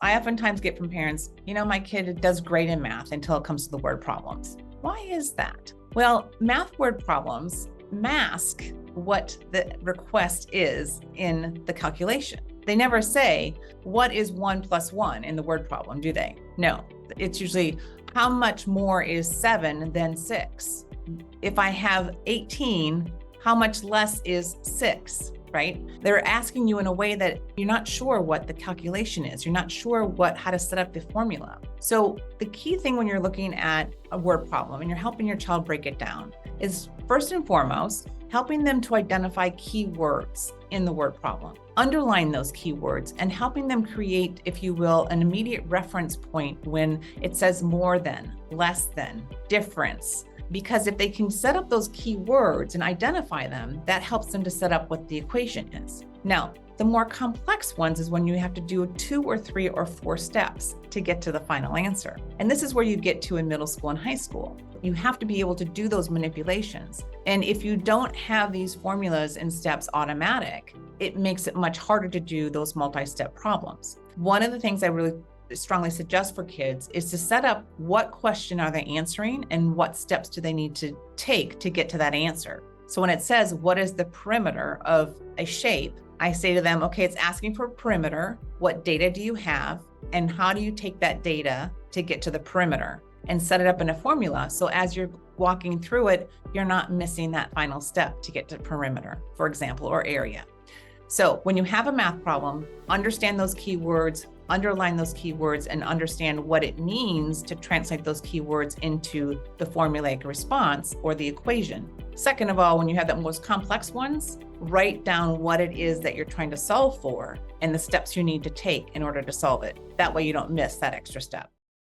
I oftentimes get from parents, my kid does great in math until it comes to the word problems. Why is that? Well, math word problems mask what the request is in the calculation. They never say, what is 1 plus 1 in the word problem, do they? No, it's usually how much more is 7 than 6? If I have 18, how much less is 6? Right? They're asking you in a way that you're not sure what the calculation is. You're not sure how to set up the formula. So the key thing when you're looking at a word problem and you're helping your child break it down is first and foremost, helping them to identify keywords in the word problem, underline those keywords and helping them create, if you will, an immediate reference point when it says more than, less than, difference. Because if they can set up those keywords and identify them, that helps them to set up what the equation is. Now, the more complex ones is when you have to do 2 or 3 or 4 steps to get to the final answer. And this is where you get to in middle school and high school. You have to be able to do those manipulations. And if you don't have these formulas and steps automatic, it makes it much harder to do those multi-step problems. One of the things I really strongly suggest for kids is to set up what question are they answering and what steps do they need to take to get to that answer. So when it says, what is the perimeter of a shape? I say to them, okay, it's asking for perimeter. What data do you have? And how do you take that data to get to the perimeter and set it up in a formula? So as you're walking through it, you're not missing that final step to get to perimeter, for example, or area. So when you have a math problem, understand those keywords, underline those keywords, and understand what it means to translate those keywords into the formulaic response or the equation. Second of all, when you have the most complex ones, write down what it is that you're trying to solve for and the steps you need to take in order to solve it. That way you don't miss that extra step.